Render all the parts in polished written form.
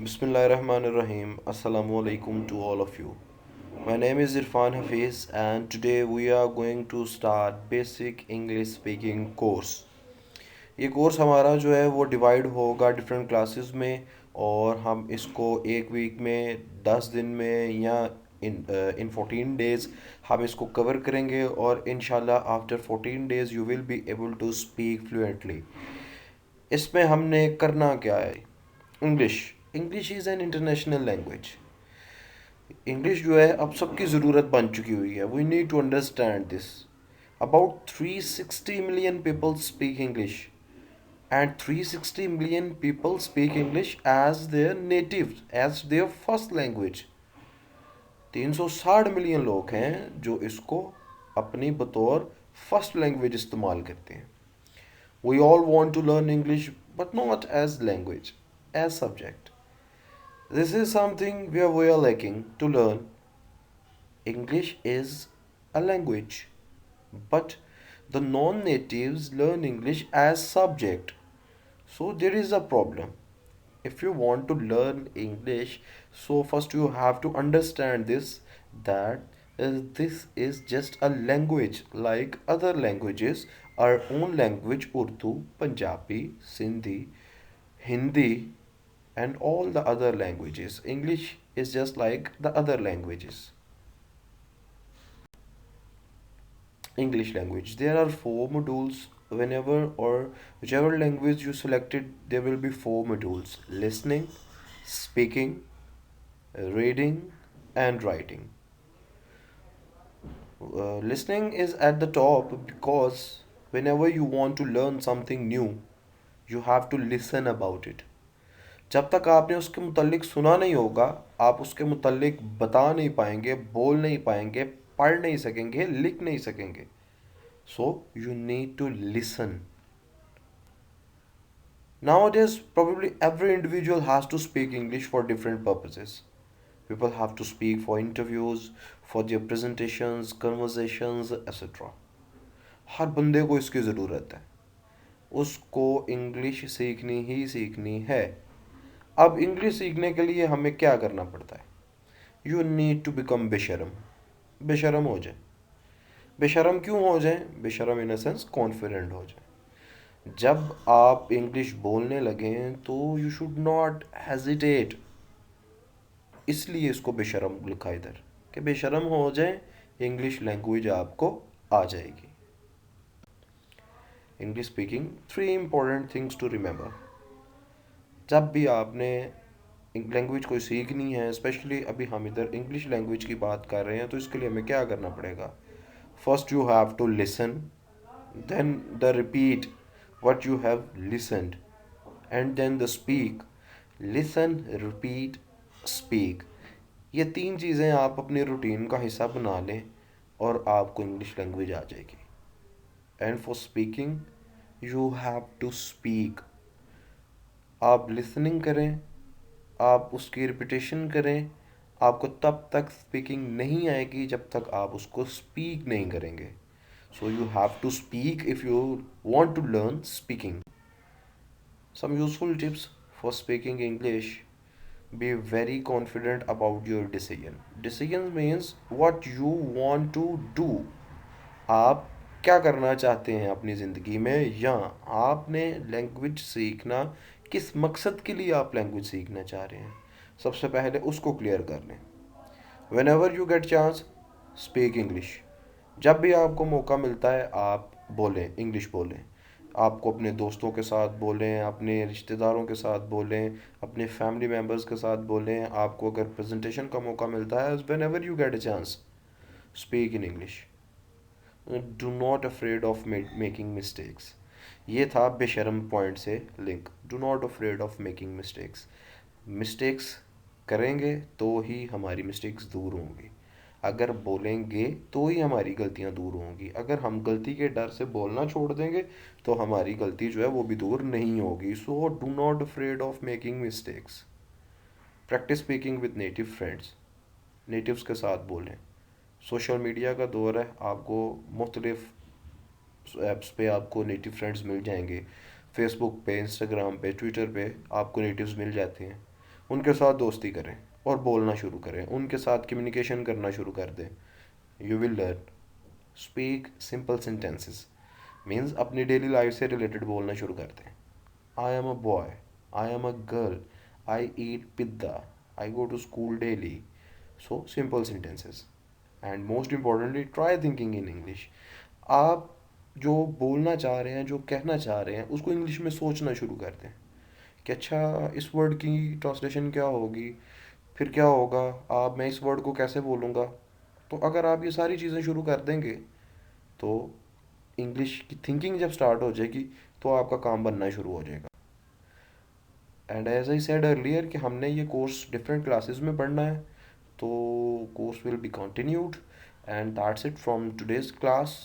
Bismillahirrahmanirrahim. Assalamu alaikum to all of you. My name is Irfan Hafiz and today we are going to start basic English speaking course. ये course हमारा जो है वो divide होगा different classes में और हम इसको एक वीक में 10 दिन में या इन 14 डेज हम इसको कवर करेंगे और इंशाल्लाह after 14 days you will be able to speak fluently. इसमें हमने करना क्या है? English English is an international language. English जो है अब सबकी ज़रूरत बन चुकी हुई है। We need to understand this. About 360 million people speak English and 360 million people speak English as their native, as their first language. 360 million लोग हैं जो इसको अपनी बतौर फर्स्ट लैंग्वेज इस्तेमाल करते हैं। We all want to learn English but not as language, as subject. This is something where we are lacking to learn. English is a language, but the non natives learn English as subject. So there is a problem. If you want to learn English, so first you have to understand this that this is just a language like other languages. Our own language, Urdu, Punjabi, Sindhi, Hindi, and all the other languages. English is just like the other languages. English language. There are four modules. Whenever or whichever language you selected, there will be four modules: listening, speaking, reading, and writing. Listening is at the top because whenever you want to learn something new, you have to listen about it. जब तक आपने उसके मुतल्लिक सुना नहीं होगा, आप उसके मुतल्लिक बता नहीं पाएंगे, बोल नहीं पाएंगे, पढ़ नहीं सकेंगे, लिख नहीं सकेंगे. So you need to listen. Nowadays, probably every individual has to speak English for different purposes. People have to speak for interviews, for their presentations, conversations, etc. हर बंदे को इसकी ज़रूरत है. उसको इंग्लिश सीखनी ही सीखनी है. अब इंग्लिश सीखने के लिए हमें क्या करना पड़ता है? यू नीड टू बिकम बेशरम. बेशरम हो जाए. बेशरम क्यों हो जाए? बेशरम इन अ सेंस कॉन्फिडेंट हो जाए. जब आप इंग्लिश बोलने लगें तो यू शुड नॉट हेजिटेट. इसलिए इसको बेशरम लिखा इधर कि बेशरम हो जाए, इंग्लिश लैंग्वेज आपको आ जाएगी. English speaking, three important things to remember. जब भी आपने लैंग्वेज कोई सीखनी है, स्पेशली अभी हम इधर इंग्लिश लैंग्वेज की बात कर रहे हैं, तो इसके लिए हमें क्या करना पड़ेगा? First you have to listen, then the repeat what you have listened, and then the speak. Listen, repeat, speak. ये तीन चीज़ें आप अपने रूटीन का हिस्सा बना लें और आपको इंग्लिश लैंग्वेज आ जाएगी. And for speaking you have to speak. आप लिसनिंग करें, आप उसकी रिपीटेशन करें. आपको तब तक स्पीकिंग नहीं आएगी जब तक आप उसको स्पीक नहीं करेंगे. So you have to speak if you want to learn speaking. Some useful tips for speaking English. Be very confident about your decision. Decision means what you want to do. आप क्या करना चाहते हैं अपनी ज़िंदगी में, या आपने लैंग्वेज सीखना किस मकसद के लिए आप लैंग्वेज सीखना चाह रहे हैं. सबसे पहले उसको क्लियर कर लें. Whenever you get chance, speak English. जब भी आपको मौका मिलता है आप बोलें, इंग्लिश बोलें. आपको अपने दोस्तों के साथ बोलें, अपने रिश्तेदारों के साथ बोलें, अपने फैमिली मेम्बर्स के साथ बोलें. आपको अगर प्रेजेंटेशन का मौका मिलता है, when ever you get a chance, speak in English. Do not afraid of making mistakes. ये था बेशरम पॉइंट से link. Do not afraid of making mistakes. Mistakes करेंगे तो ही हमारी मिस्टेक्स दूर होंगी. अगर बोलेंगे तो ही हमारी गलतियां दूर होंगी. अगर हम गलती के डर से बोलना छोड़ देंगे तो हमारी गलती जो है वो भी दूर नहीं होगी. So do not afraid of making mistakes. Practice speaking with native friends. Natives के साथ बोलें. सोशल मीडिया का दौर है, आपको मुख्तलिफ ऐप्स पे आपको नेटिव फ्रेंड्स मिल जाएंगे. फेसबुक पे, इंस्टाग्राम पे, ट्विटर पे आपको नेटिव्स मिल जाते हैं. उनके साथ दोस्ती करें और बोलना शुरू करें, उनके साथ कम्युनिकेशन करना शुरू कर दें। You will learn speak simple sentences, means अपनी डेली लाइफ से रिलेटेड बोलना शुरू कर दें। I am a boy, I am a girl, I eat pizza, I go to school daily. So simple sentences. And most importantly try thinking in English. आप जो बोलना चाह रहे हैं, जो कहना चाह रहे हैं, उसको इंग्लिश में सोचना शुरू कर दें कि अच्छा इस वर्ड की ट्रांसलेशन क्या होगी, फिर क्या होगा, आप मैं इस वर्ड को कैसे बोलूँगा। तो अगर आप ये सारी चीज़ें शुरू कर देंगे तो इंग्लिश की थिंकिंग जब स्टार्ट हो जाएगी तो आपका काम बनना शुरू हो जाएगा। And as I said earlier कि हमने ये कोर्स डिफरेंट क्लासेस में पढ़ना है, तो course will be continued. And that's it from today's class.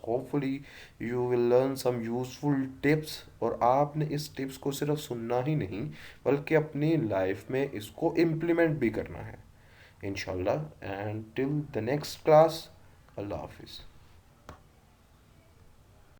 Hopefully you will learn some useful tips, और आपने इस टिप्स को सिर्फ सुनना ही नहीं बल्कि अपनी लाइफ में इसको इम्प्लीमेंट भी करना है इंशाल्लाह। And till the next class, अल्लाह हाफिज़।